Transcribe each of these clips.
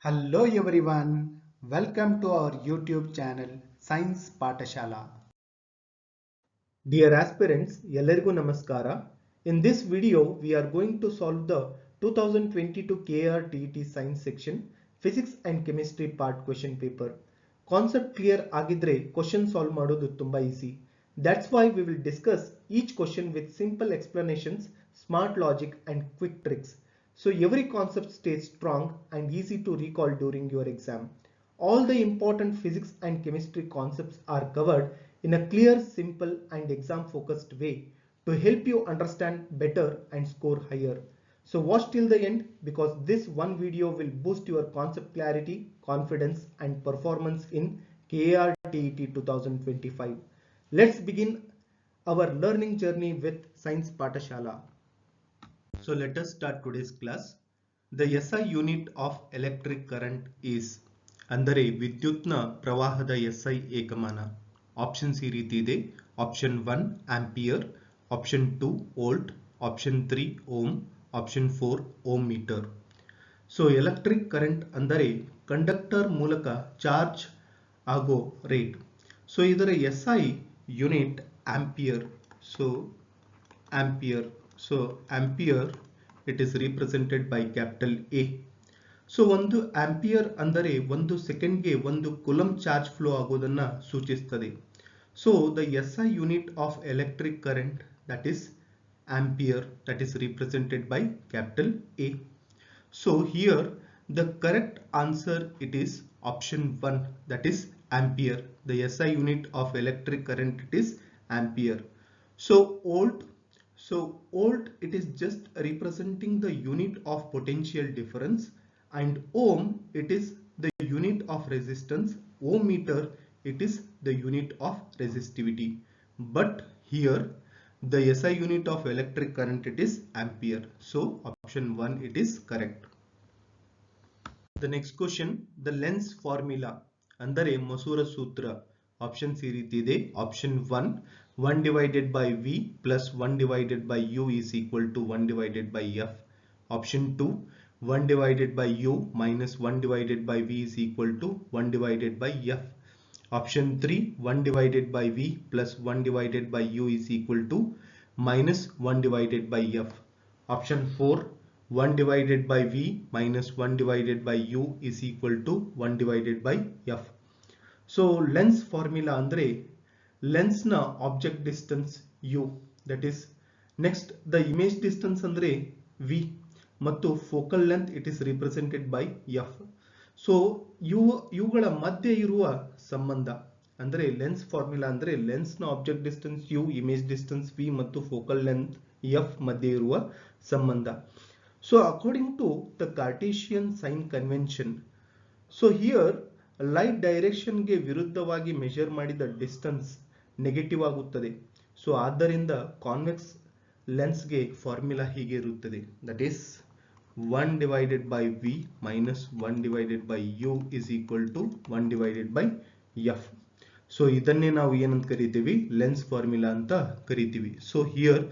Hello everyone, welcome to our YouTube channel Science Patashala. Dear aspirants, ಎಲ್ಲರಿಗೂ ನಮಸ್ಕಾರ. In this video, we are going to solve the 2022 KRTET Science section Physics and Chemistry part question paper. Concept clear ಆಗಿದ್ರೆ question solve ಮಾಡೋದು ತುಂಬಾ easy. That's why we will discuss each question with simple explanations, smart logic and quick tricks. So every concept stays strong and easy to recall during your exam. All the important physics and chemistry concepts are covered in a clear, simple and exam focused way to help you understand better and score higher. So watch till the end because this one video will boost your concept clarity, confidence and performance in KRTET 2025. Let's begin our learning journey with Science Patashala. So let us start today's class. The SI unit of electric current is ಅಂದರೆ ವಿದ್ಯುತ್ನ ಪ್ರವಾಹದ SI ಏಕಮಾನ. Options ಈ ರೀತಿ ಇದೆ. Option 1 ampere, option 2 volt, option 3 ohm, option 4 ohm meter. So electric current ಅಂದರೆ conductor ಮೂಲಕ charge ಆಗೋ rate. So ಇದರ SI unit ampere. So ampere. So ampere it is represented by capital A. So ಒಂದು ampere ಅಂದರೆ ಒಂದು ಸೆಕೆಂಡ್ಗೆ ಒಂದು coulomb charge flow ಆಗೋದನ್ನ ಸೂಚಿಸುತ್ತದೆ. So the SI unit of electric current that is ampere that is represented by capital A. So here the correct answer it is option 1 that is ampere. The SI unit of electric current it is ampere. So volt. So volt it is just representing the unit of potential difference and ohm it is the unit of resistance. Ohm meter it is the unit of resistivity. But here the SI unit of electric current it is ampere. So option 1 it is correct. The next question, the Lenz formula ಅಂದರೆ ಮಸೂರ ಸೂತ್ರ. Options ಈ ರೀತಿ ಇದೆ. Option 1 1 divided by V plus 1 divided by U is equal to 1 divided by F. Option 2 1 divided by U minus 1 divided by V is equal to 1 divided by F. Option 3 1 divided by V plus 1 divided by U is equal to minus 1 divided by F. Option 4 1 divided by V minus 1 divided by U is equal to 1 divided by F. So Lenz formula andre Lenz na object distance U, that is next the image distance andre V ಮತ್ತು focal length it is represented by F. So ಇವುಗಳ ಮಧ್ಯೆ ಇರುವ ಸಂಬಂಧ ಅಂದರೆ lens formula ಅಂದರೆ lens ನ object distance U, image distance V ಮತ್ತು focal length F ಮಧ್ಯೆ ಇರುವ ಸಂಬಂಧ. So according to the Cartesian sign convention, so here light ಡೈರೆಕ್ಷನ್ಗೆ ವಿರುದ್ಧವಾಗಿ ಮೆಜರ್ ಮಾಡಿದ ಡಿಸ್ಟೆನ್ಸ್ ನೆಗೆಟಿವ್ ಆಗುತ್ತದೆ. ಸೊ ಆದ್ದರಿಂದ ಕಾನ್ವೆಕ್ಸ್ ಲೆನ್ಸ್ಗೆ ಫಾರ್ಮುಲಾ ಹೀಗೆ ಇರುತ್ತದೆ. That is 1 divided by V minus 1 divided by U is equal to 1 divided by F. So ಇದನ್ನೇ ನಾವು ಏನಂತ ಕರಿತೀವಿ, ಲೆನ್ಸ್ ಫಾರ್ಮುಲಾ ಅಂತ ಕರಿತೀವಿ. So here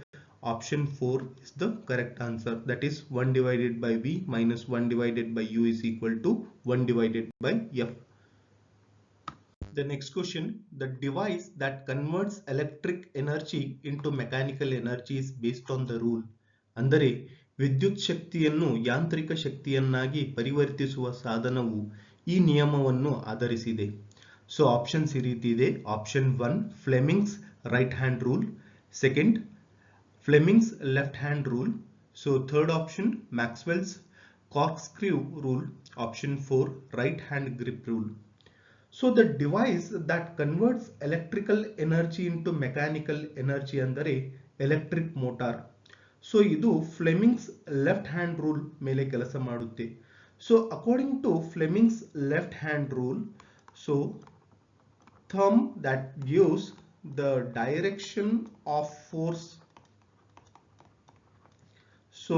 option 4 is the correct answer, that is 1 divided by V minus 1 divided by U is equal to 1 divided by F. The next question, the device that converts electric energy into mechanical energy is based on the rule. ಅಂದರೆ ವಿದ್ಯುತ್ ಶಕ್ತಿಯನ್ನು ಯಾಂತ್ರಿಕ ಶಕ್ತಿಯನ್ನಾಗಿ ಪರಿವರ್ತಿಸುವ ಸಾಧನವು ಈ ನಿಯಮವನ್ನು ಆಧರಿಸಿದೆ. So options ಈ ರೀತಿ ಇದೆ. Option 1 Fleming's right hand rule, second Fleming's left hand rule. So third option Maxwell's corkscrew rule. Option 4 right hand grip rule. So the device that converts electrical energy into mechanical energy ಅಂದರೆ electric motor. So ಇದು Fleming's left hand rule ಮೇಲೆ ಕೆಲಸ ಮಾಡುತ್ತೆ. So according to Fleming's left hand rule, so thumb that gives the direction of force. So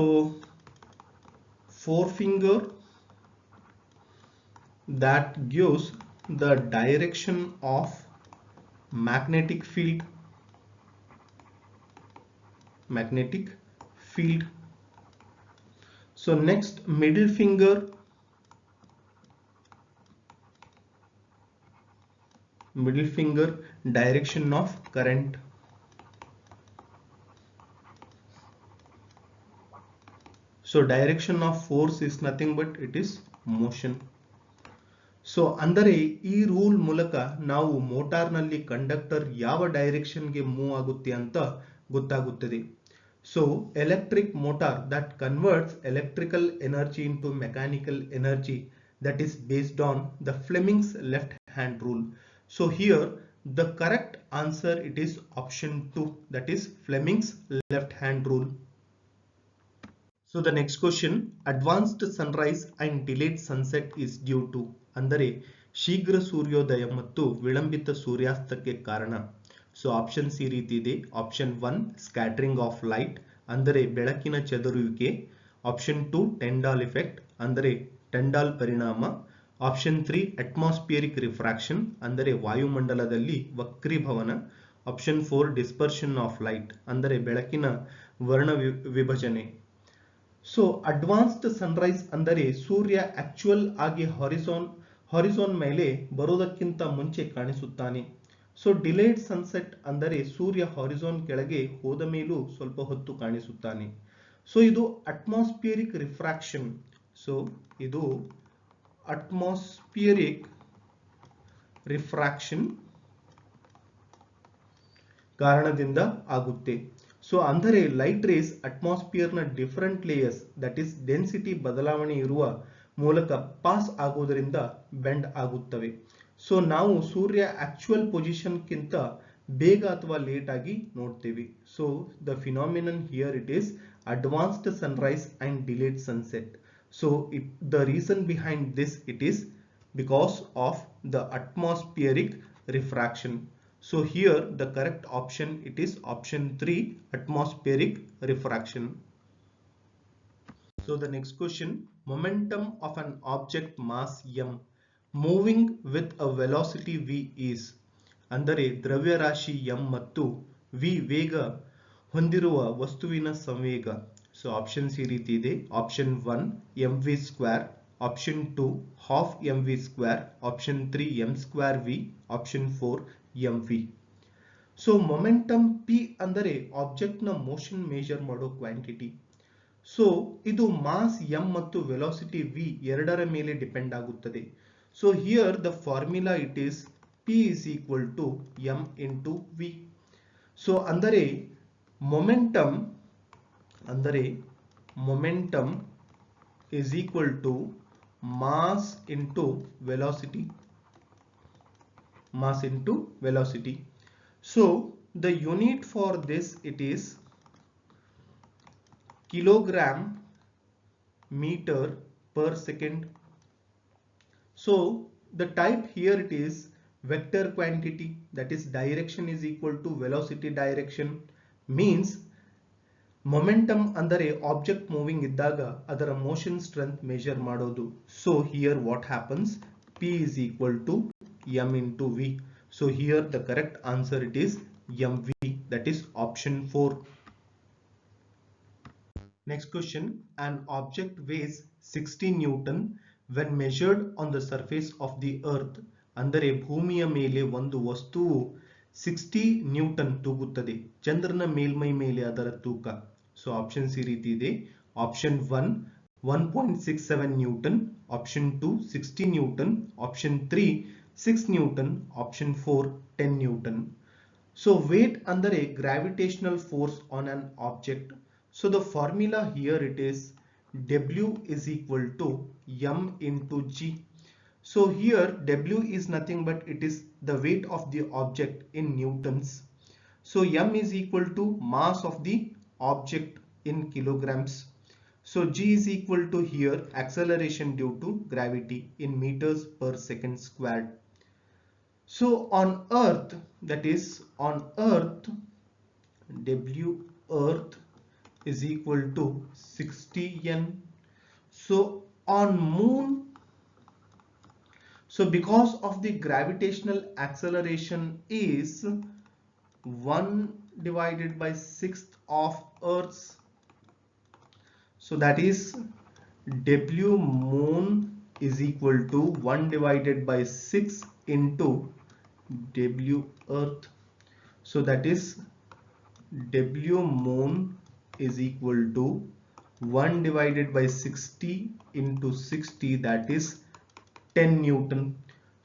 forefinger that gives the direction of magnetic field. So next middle finger middle finger, direction of current. So direction of force is nothing but it is motion. So ಅಂದರೆ ಈ rule ಮೂಲಕ ನಾವು ಮೋಟಾರ್ನಲ್ಲಿ conductor ಯಾವ ಡೈರೆಕ್ಷನ್ಗೆ move ಆಗುತ್ತೆ ಅಂತ ಗೊತ್ತಾಗುತ್ತದೆ. So electric motor that converts electrical energy into mechanical energy that is based on the Fleming's left hand rule. So here the correct answer it is option 2, that is Fleming's left hand rule. So the next question, advanced sunrise and delayed sunset is due to ಅಂದರೆ ಶೀಘ್ರ ಸೂರ್ಯೋದಯ ಮತ್ತು ವಿಳಂಬಿತ ಸೂರ್ಯಾಸ್ತಕ್ಕೆ ಕಾರಣ. So options ಈ ರೀತಿ ಇದೆ. Option 1 scattering of light ಅಂದರೆ ಬೆಳಕಿನ ಚದುರುವಿಕೆ. ಆಪ್ಷನ್ 2 ಟೆಂಡಾಲ್ ಎಫೆಕ್ಟ್ ಅಂದರೆ ಟೆಂಡಾಲ್ ಪರಿಣಾಮ. ಆಪ್ಷನ್ 3 ಅಟ್ಮಾಸ್ಫಿಯರಿಕ್ ರಿಫ್ರಾಕ್ಷನ್ ಅಂದರೆ ವಾಯುಮಂಡಲದಲ್ಲಿ ವಕ್ರೀಭವನ. ಆಪ್ಷನ್ 4 ಡಿಸ್ಪರ್ಷನ್ ಆಫ್ ಲೈಟ್ ಅಂದರೆ ಬೆಳಕಿನ ವರ್ಣ ವಿಭಜನೆ. ಸೊ ಅಡ್ವಾನ್ಸ್ಡ್ ಸನ್ರೈಸ್ ಅಂದರೆ ಸೂರ್ಯ ಆಕ್ಚುಯಲ್ ಆಗಿ ಹಾರಿಜಾನ್ ಮೇಲೆ ಬರೋದಕ್ಕಿಂತ ಮುಂಚೆ ಕಾಣಿಸುತ್ತಾನೆ. ಸೊ ಡಿಲೇಡ್ ಸನ್ಸೆಟ್ ಅಂದರೆ ಸೂರ್ಯ ಹಾರಿಜಾನ್ ಕೆಳಗೆ ಹೋದ ಮೇಲೂ ಸ್ವಲ್ಪ ಹೊತ್ತು ಕಾಣಿಸುತ್ತಾನೆ. ಸೊ ಇದು ಅಟ್ಮಾಸ್ಫಿಯರಿಕ್ ರಿಫ್ರಾಕ್ಷನ್. ಸೊ ಇದು ಅಟ್ಮಾಸ್ಫಿಯರಿಕ್ ರಿಫ್ರಾಕ್ಷನ್ ಕಾರಣದಿಂದ ಆಗುತ್ತೆ. ಸೊ ಅಂದರೆ ಲೈಟ್ ರೇಸ್ ಅಟ್ಮಾಸ್ಫಿಯರ್ ನ different layers that is density ಬದಲಾವಣೆ ಇರುವ ಮೂಲಕ ಪಾಸ್ ಆಗುವುದರಿಂದ ಬೆಂಡ್ ಆಗುತ್ತವೆ. ಸೊ ನಾವು ಸೂರ್ಯ ಆಕ್ಚುಯಲ್ ಪೊಸಿಷನ್ ಗಿಂತ ಬೇಗ ಅಥವಾ ಲೇಟ್ ಆಗಿ ನೋಡ್ತೇವೆ. So the phenomenon here it is advanced Sunrise and delayed sunset. So the reason behind this it is because of the atmospheric refraction. So here the correct option it is option 3, atmospheric refraction. So the next question, momentum of an object mass m moving with a velocity v is ಅಂದರೆ ದ್ರವ್ಯರಾಶಿ m ಮತ್ತು v ವೇಗ ಹೊಂದಿರುವ ವಸ್ತುವಿನ ಸಂವೇಗ. So options ಈ ರೀತಿ ಇದೆ. Option 1 mv square, option 2 half mv square, option 3 m square v, option 4 mv. So momentum p ಅಂದರೆ ಆಬ್ಜೆಕ್ಟ್ ನ ಮೋಷನ್ ಮೇಜರ್ ಮಾಡೋ ಕ್ವಾಂಟಿಟಿ. ಸೊ ಇದು ಮಾಸ್ m ಮತ್ತು ವೆಲಾಸಿಟಿ v ಎರಡರ ಮೇಲೆ ಡಿಪೆಂಡ್ ಆಗುತ್ತದೆ. So here the formula it is p is equal to m into v. So ಅಂದರೆ momentum is equal to mass into velocity. So the unit for this it is kilogram meter per second. So the type here it is vector quantity, that is direction is equal to velocity direction, means momentum ಅಂದರೆ object moving ಇದ್ದಾಗ ಅದರ motion strength measure ಮಾಡೋದು. So here what happens, p is equal to m into v. So here the correct answer it is mv, that is option 4. Next question, an object weighs 60 Newton when measured on the surface of the earth. ಅಂದರೆ ಭೂಮಿಯ ಮೇಲೆ ಒಂದು ವಸ್ತುವು 60 Newton ತೂಗುತ್ತದೆ ಚಂದ್ರನ ಮೇಲ್ಮೈ ಮೇಲೆ ಅದರ ತೂಕ. ಸೊ ಆಪ್ಷನ್ಸ್ ಈ ರೀತಿ ಇದೆ. Option 1 1.67 newton, option 2 60 newton, option 3 6 newton, option 4 10 newton. So weight ಅಂದರೆ gravitational force on an object. So the formula here it is W is equal to m into g. So here W is nothing but it is the weight of the object in newtons. So m is equal to mass of the object in kilograms. So g is equal to here acceleration due to gravity in meters per second squared. So on earth, that is on earth, W earth is equal to 60 n. So on moon, so because of the gravitational acceleration is 1 divided by 6th of Earth's, so that is W moon is equal to 1 divided by 6 into W earth. So that is W moon is equal to 1 divided by 60 into 60, that is 10 Newton.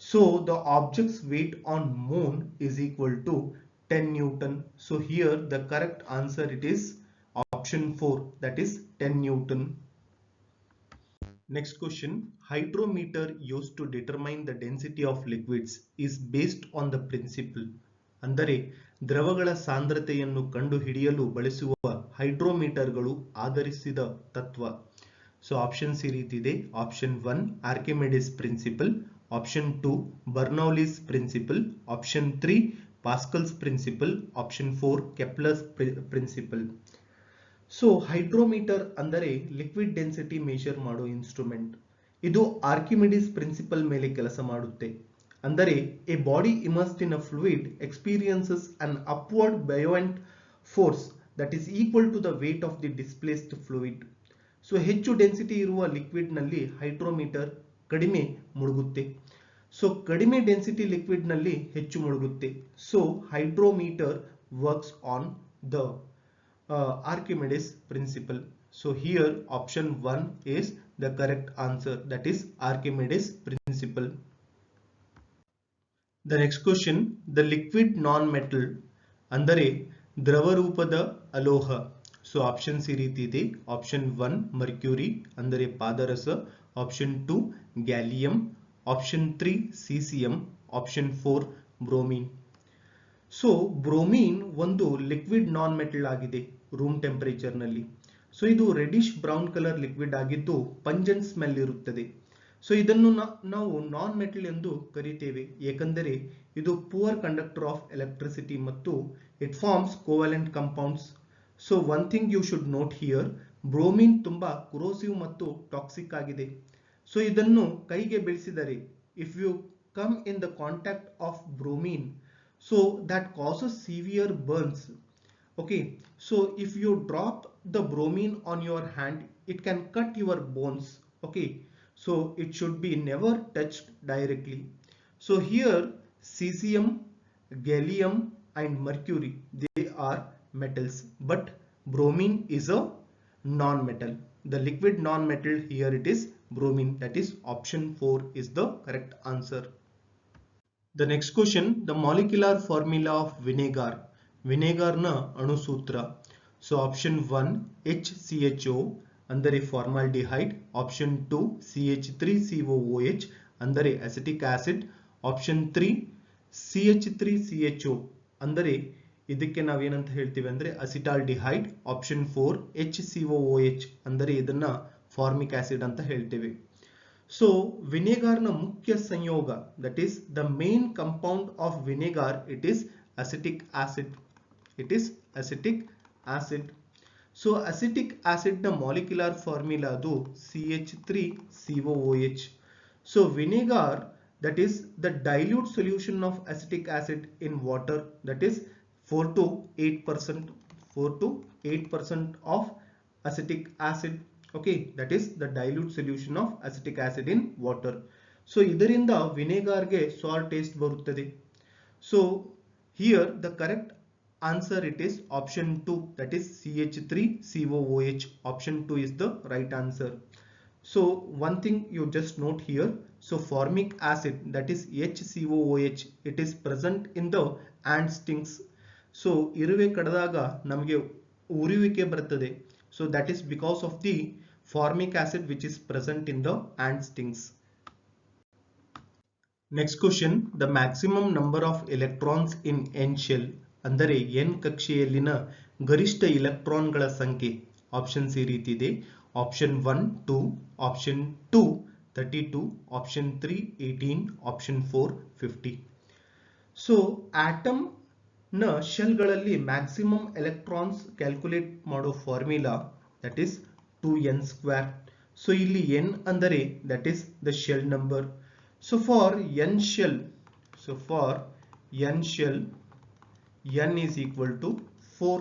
So the object's weight on moon is equal to 10 Newton. So here the correct answer it is option 4, that is 10 Newton. Next question, hydrometer used to determine the density of liquids is based on the principle. ಅಂದರೆ ದ್ರವಗಳ ಸಾಂದ್ರತೆಯನ್ನು ಕಂಡುಹಿಡಿಯಲು ಬಳಸುವ ಹೈಡ್ರೋಮೀಟರ್ಗಳು ಆಧರಿಸಿದ ತತ್ವ. So options ಈ ರೀತಿ ಇದೆ. Option 1 Archimedes principle, option 2 Bernoulli's principle, option 3 Pascal's principle, option 4 Kepler's principle. So hydrometer ಅಂದರೆ ಲಿಕ್ವಿಡ್ ಡೆನ್ಸಿಟಿ ಮೆಷರ್ ಮಾಡೋ ಇನ್ಸ್ಟ್ರೂಮೆಂಟ್. ಇದು ಆರ್ಕಿಮಿಡಿಸ್ ಪ್ರಿನ್ಸಿಪಲ್ ಮೇಲೆ ಕೆಲಸ ಮಾಡುತ್ತೆ. ಅಂದರೆ a body immersed in a fluid experiences an upward buoyant force that is equal to the weight of the displaced fluid. So ಹೆಚ್ಚು density ಇರುವ liquid ನಲ್ಲಿ ಹೈಡ್ರೋಮೀಟರ್ ಕಡಿಮೆ ಮುಳುಗುತ್ತೆ. ಸೊ ಕಡಿಮೆ ಡೆನ್ಸಿಟಿ ಲಿಕ್ವಿಡ್ ನಲ್ಲಿ ಹೆಚ್ಚು ಮುಳುಗುತ್ತೆ. So hydrometer works on the Archimedes principle. So here option 1 is the correct answer, that is Archimedes principle. The next question, the liquid non-metal ಅಂದರೆ ದ್ರವ ರೂಪದ ಅಲೋಹ. ಸೊ ಆಪ್ಷನ್ಸ್ ಈ ರೀತಿ ಇದೆ. ಆಪ್ಷನ್ 1 ಮರ್ಕ್ಯೂರಿ ಅಂದರೆ ಪಾದರಸ, option 2 gallium, option 3 caesium, option 4 bromine. So bromine ಒಂದು liquid non metal ಆಗಿದೆ ರೂಮ್ ಟೆಂಪರೇಚರ್ ನಲ್ಲಿ. ಸೊ ಇದು ರೆಡಿಶ್ ಬ್ರೌನ್ ಕಲರ್ ಲಿಕ್ವಿಡ್ ಆಗಿದ್ದು ಪಂಜೆಂಟ್ ಸ್ಮೆಲ್ ಇರುತ್ತದೆ. ಸೊ ಇದನ್ನು ನಾವು ನಾನ್ ಮೆಟಲ್ ಎಂದು ಕರೀತೇವೆ, ಏಕೆಂದರೆ ಇದು ಪುವರ್ ಕಂಡಕ್ಟರ್ ಆಫ್ ಎಲೆಕ್ಟ್ರಿಸಿಟಿ ಮತ್ತು it forms covalent compounds. So one thing you should note here, bromine ತುಂಬಾ ಕೊರೋಸಿವ್ ಮತ್ತು ಟಾಕ್ಸಿಕ್ ಆಗಿದೆ. ಸೊ ಇದನ್ನು ಕೈಗೆ ಬೆಳೆಸಿದರೆ if you come in the contact of bromine, so that causes severe burns. Okay, so if you drop the bromine on your hand, it can cut your bones. Okay, so it should be never touched directly. So here cesium, gallium and mercury, they are metals, but bromine is a non-metal. The liquid non-metal here it is bromine, that is option 4 is the correct answer. The next question, the molecular formula of vinegar. Vinegar na ಅಣುಸೂತ್ರ. So option 1 HCHO ಅಂದರೆ formaldehyde, option 2 CH3COOH ಅಂದರೆ acetic acid, option 3 CH3CHO ಅಂದರೆ ಇದಕ್ಕೆ ನಾವೇನಂತ ಹೇಳ್ತೀವಿ ಅಂದ್ರೆ acetaldehyde, option 4 HCOOH ಅಂದರೆ ಇದನ್ನ formic acid ಅಂತ ಹೇಳ್ತೇವೆ. So vinegar na mukhya sanyoga, that is the main compound of vinegar, it is acetic acid. It is acetic acid. So acetic acid na molecular formula adu CH3COOH. So vinegar, that is the dilute solution of acetic acid in water, that is 4 to 8% of acetic acid. Okay, that is the dilute solution of acetic acid in water. So ಇದರಿಂದ vinegar ಗೆ salt taste ಬರುತ್ತದೆ. So here the correct answer it is option 2, that is CH3COOH. option 2 is the right answer. So one thing you just note here, so formic acid, that is HCOOH, it is present in the ant stings. So ಇರುವೆ ಕಡಿದಾಗ ನಮಗೆ ಉರಿಯುವಿಕೆ ಬರುತ್ತದೆ. So that is because of the formic acid which is present in the ant stings. Next question, the maximum number of electrons in n shell ಅಂದರೆ n ಕಕ್ಷೆಯಲ್ಲಿನ ಗರಿಷ್ಠ ಇಲೆಕ್ಟ್ರಾನ್ಗಳ ಸಂಖ್ಯೆ. Options ಈ ರೀತಿ ಇದೆ. Option 1 2, option 2 32, option 3 18, option 4 50. So atom ನ shell ಗಳಲ್ಲಿ maximum electrons calculate ಮಾಡೋ formula that is 2n square. So ಇಲ್ಲಿ n ಅಂದರೆ that is the shell number. So for n shell, n is equal to 4.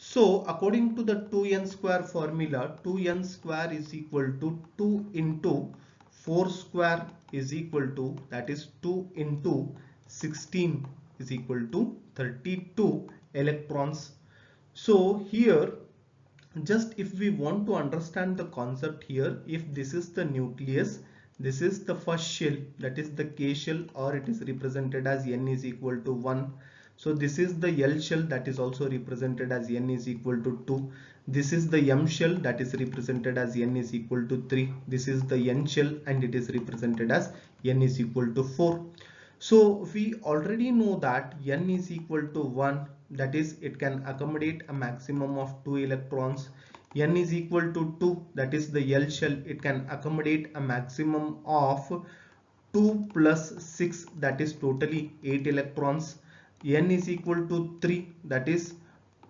So according to the 2n square formula, 2n square is equal to 2 into 4 square is equal to, that is 2 into 16 is equal to 32 electrons. So here, just if we want to understand the concept here, if this is the nucleus, this is the first shell, that is the K shell, or it is represented as N is equal to 1. So this is the L shell, that is also represented as N is equal to 2. This is the M shell, that is represented as N is equal to 3. This is the N shell and it is represented as N is equal to 4. So we already know that N is equal to 1, that is it can accommodate a maximum of 2 electrons. N is equal to 2, that is the L shell, it can accommodate a maximum of 2 plus 6, that is totally 8 electrons. N is equal to 3, that is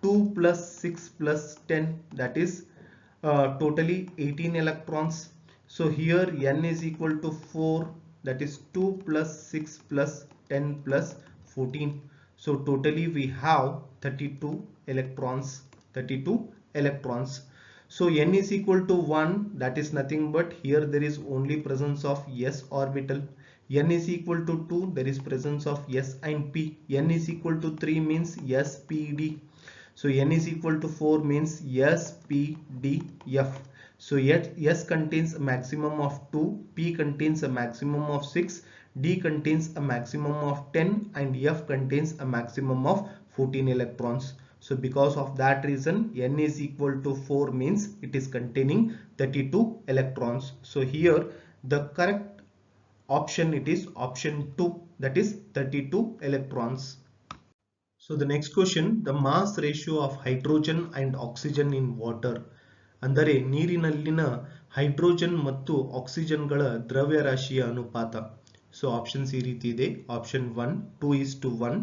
2 plus 6 plus 10, that is totally 18 electrons. So here N is equal to 4, that is 2 plus 6 plus 10 plus 14. So totally we have 32 electrons. 32 electrons. So N is equal to 1, that is nothing but here there is only presence of s orbital. N is equal to 2, there is presence of s and p. N is equal to 3 means spd. So N is equal to 4 means spdf. So S contains a maximum of 2, P contains a maximum of 6, D contains a maximum of 10 and F contains a maximum of 14 electrons. So because of that reason, N is equal to 4 means it is containing 32 electrons. So here the correct option, it is option 2, that is 32 electrons. So the next question, the mass ratio of hydrogen and oxygen in water. ಅಂದರೆ ನೀರಿನಲ್ಲಿನ hydrogen ಮತ್ತು ಆಕ್ಸಿಜನ್ಗಳ ದ್ರವ್ಯರಾಶಿಯ ಅನುಪಾತ. So options ಈ ರೀತಿ ಇದೆ. Option 1 2:1,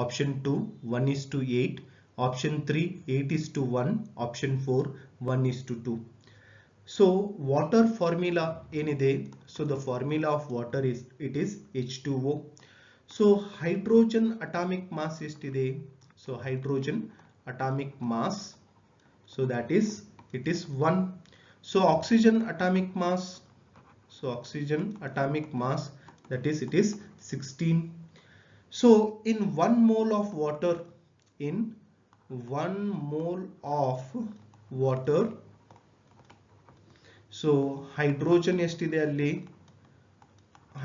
option 2 1:8, option 3 8:1, option 4 1:2. So water formula ಏನಿದೆ, so the formula of water it is H2O. So hydrogen atomic mass ಎಷ್ಟಿದೆ, so hydrogen atomic mass, so that is it is 1. So oxygen atomic mass, so oxygen atomic mass, that is it is 16. So in 1 mole of water, in 1 mole of water, so hydrogen ಎಷ್ಟಿದೆ ಅಲ್ಲಿ,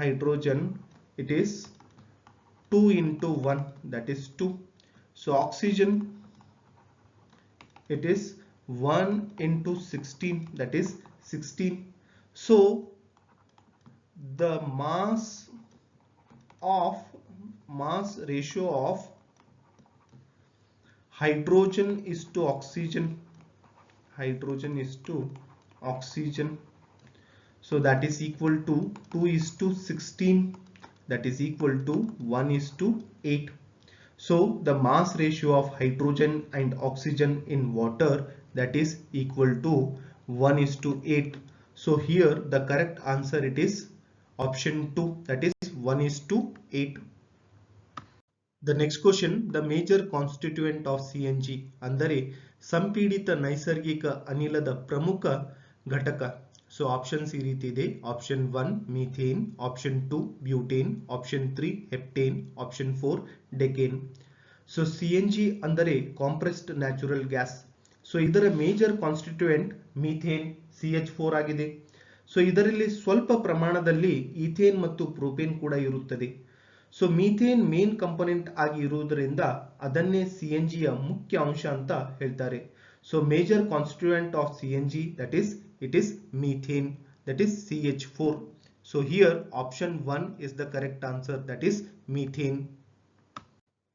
hydrogen it is 2 into 1, that is 2. So oxygen it is 1 into 16, that is 16. So the mass ratio of hydrogen is to oxygen, so that is equal to 2:16, that is equal to 1:8. So the mass ratio of hydrogen and oxygen in water, that is equal to 1:8. So here the correct answer it is option 2, that is 1:8. The next question, the major constituent of CNG ಅಂದರೆ ಸಂಪೀಡಿತ ನೈಸರ್ಗಿಕ ಅನಿಲದ ಪ್ರಮುಖ ಘಟಕ. So options ಈ ರೀತಿ ಇದೆ. Option 1 methane, option 2 butane, option 3 heptane, option 4 decane. So CNG ಅಂದರೆ compressed natural gas. So ಇದರ ಮೇಜರ್ ಕಾನ್ಸ್ಟಿಟ್ಯೂಯೆಂಟ್ ಮೀಥೇನ್ CH4 ಆಗಿದೆ. ಸೊ ಇದರಲ್ಲಿ ಸ್ವಲ್ಪ ಪ್ರಮಾಣದಲ್ಲಿ ಈಥೇನ್ ಮತ್ತು ಪ್ರೋಪೇನ್ ಕೂಡ ಇರುತ್ತದೆ. ಸೊ ಮೀಥೇನ್ ಮೇನ್ ಕಂಪೋನೆಂಟ್ ಆಗಿ ಇರುವುದರಿಂದ ಅದನ್ನೇ CNG ಯ ಮುಖ್ಯ ಅಂಶ ಅಂತ ಹೇಳ್ತಾರೆ. So major constituent of CNG, that is it is methane, that is CH4. So here option 1 is the correct answer, that is methane.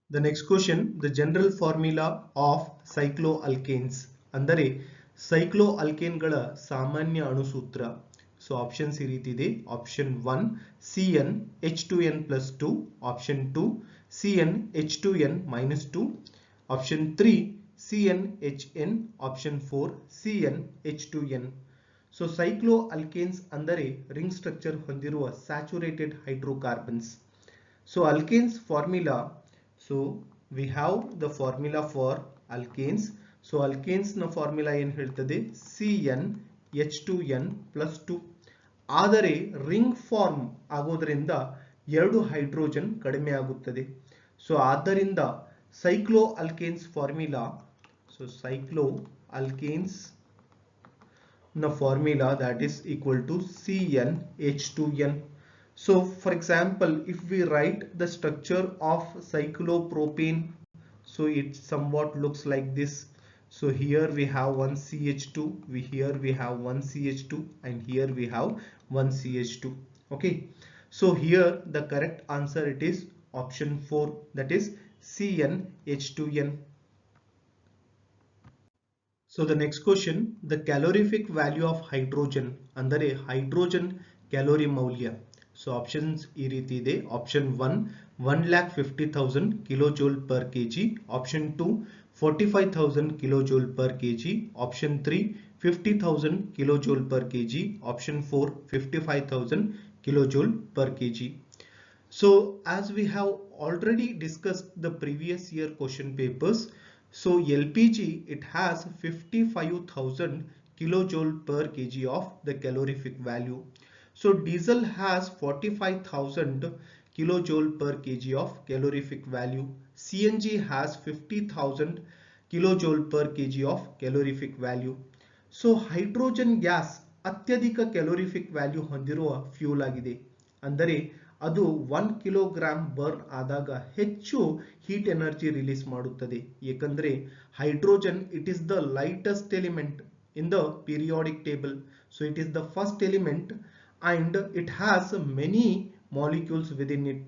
The next question, the general formula of cycloalkanes ಅಂದರೆ ಸೈಕ್ಲೋಅಲ್ಕೇನ್ಗಳ ಸಾಮಾನ್ಯ ಅಣುಸೂತ್ರ. So options ಈ ರೀತಿ ಇದೆ. Option 1 CN H2n+2, option 2 CN H2n-2, option 3 CnHn, option 4 CnH2n. So cycloalkanes ಅಂದರೆ ring structure ಹೊಂದಿರುವ saturated hydrocarbons. So alkanes formula, so we have the formula for alkanes. So alkanes ನ formula ಏನು ಹೇಳ್ತದೆ, CnH2n+2. ಆದರೆ ring form ಆಗೋದ್ರಿಂದ 2 hydrogen ಕಡಿಮೆ ಆಗುತ್ತದೆ. So ಆದ್ದರಿಂದ cyclo alkanes formula, so cyclo alkanes ನ formula that is equal to CnH2n. So for example, if we write the structure of cyclopropane, so it somewhat looks like this. So here we have one CH2, here we have one CH2, and here we have one CH2. Okay, so here the correct answer it is option 4, that is CnH2n. So the next question, the calorific value of hydrogen, ಅಂದರೆ hydrogen calorie ಮೌಲ್ಯ. So options ಈ ರೀತಿ ಇದೆ. Option 1 1,50,000 kilojoule per KG, option 2 45,000 kilojoule per KG, option 3 50,000 kilojoule per KG, option 4 55,000 kilojoule per kg. So as we have already discussed the previous year question papers, so LPG it has 55,000 kilojoule per kg of the calorific value. So diesel has 45,000 kilojoule per kg of calorific value. CNG has 50,000 kilojoule per kg of calorific value. So hydrogen gas ಅತ್ಯಧಿಕ calorific value ಹೊಂದಿರುವ fuel ಆಗಿದೆ. ಅಂದರೆ ಅದು 1 kilogram burn ಆದಾಗ ಹೆಚ್ಚು heat energy release ಮಾಡುತ್ತದೆ. ಏಕೆಂದರೆ hydrogen it is the lightest element in the periodic table. So it is the first element and it has many molecules within it.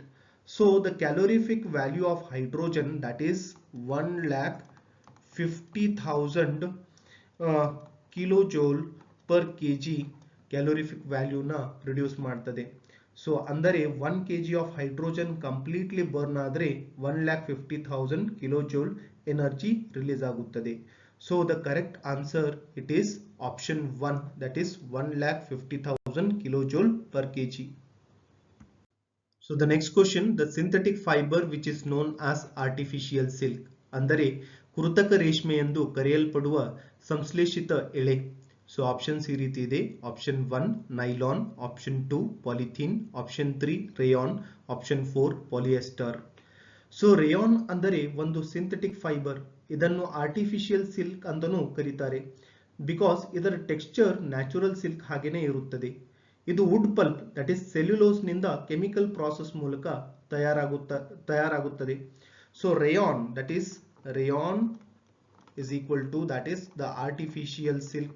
So the calorific value of hydrogen that is 1,50,000 kilojoule per kg calorific value na produce ಮಾಡ್ತದೆ. So ಅಂದರೆ 1 kg of hydrogen completely burn ಆದರೆ 1,50,000 kilojoule energy release ಆಗುತ್ತದೆ. So the correct answer it is option 1, that is 1,50,000 kilojoule per kg. So the next question, the synthetic fiber which is known as artificial silk, ಅಂದರೆ ಕೃತಕ ರೇಷ್ಮೆ ಎಂದು ಕರೆಯಲ್ಪಡುವ ಸಂಶ್ಲೇಷಿತ ಎಳೆ. So options ಈ ರೀತಿ ಇದೆ. Option 1 nylon, option 2 polythene, option 3 rayon, option 4 polyester. So rayon ಅಂದರೆ ಒಂದು ಸಿಂಥೆಟಿಕ್ ಫೈಬರ್. ಇದನ್ನು ಆರ್ಟಿಫಿಷಿಯಲ್ ಸಿಲ್ಕ್ ಅಂತಲೂ ಕರೀತಾರೆ. ಬಿಕಾಸ್ ಇದರ ಟೆಕ್ಸ್ಚರ್ ನ್ಯಾಚುರಲ್ ಸಿಲ್ಕ್ ಹಾಗೇನೆ ಇರುತ್ತದೆ. ಇದು wood pulp that is cellulose ನಿಂದ ಕೆಮಿಕಲ್ ಪ್ರಾಸೆಸ್ ಮೂಲಕ ತಯಾರಾಗುತ್ತದೆ. So rayon that is rayon is equal to that is the artificial silk.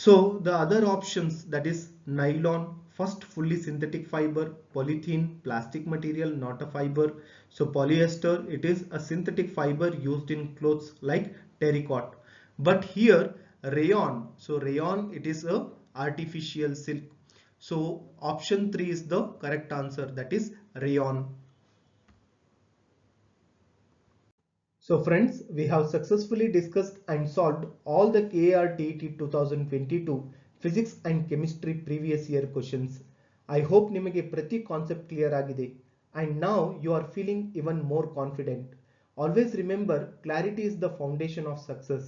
So the other options that is nylon, first fully synthetic fiber, polythene plastic material not a fiber. So polyester it is a synthetic fiber used in clothes like terracotta. But here rayon, so rayon it is a artificial silk. So option 3 is the correct answer, that is rayon. So friends, we have successfully discussed and solved all the KRTET 2022 physics and chemistry previous year questions. I hope ನಿಮಗೆ ಪ್ರತಿ concept clear ಆಗಿದೆ and now you are feeling even more confident. Always remember, clarity is the foundation of success.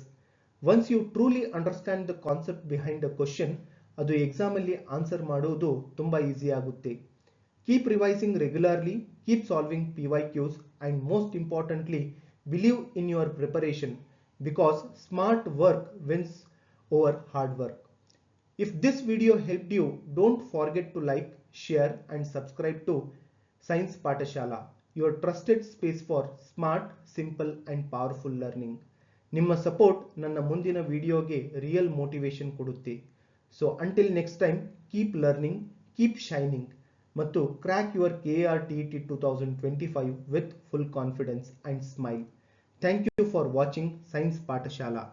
Once you truly understand the concept behind a question, ಅದು exam ಅಲ್ಲಿ answer ಮಾಡುವುದು ತುಂಬಾ easy ಆಗುತ್ತೆ. Keep revising regularly, keep solving PYQs, and most importantly believe in your preparation, because smart work wins over hard work. If this video helped you, don't forget to like, share and subscribe to Science Pathashala, your trusted space for smart, simple and powerful learning. ನಿಮ್ಮ support ನನ್ನ ಮುಂದಿನ ವಿಡಿಯೋಗೆ real motivation ಕೊಡುತ್ತೆ. So until next time, keep learning, keep shining ಮತ್ತು crack your KRTET 2025 with full confidence and smile. Thank you for watching Science Pathashala.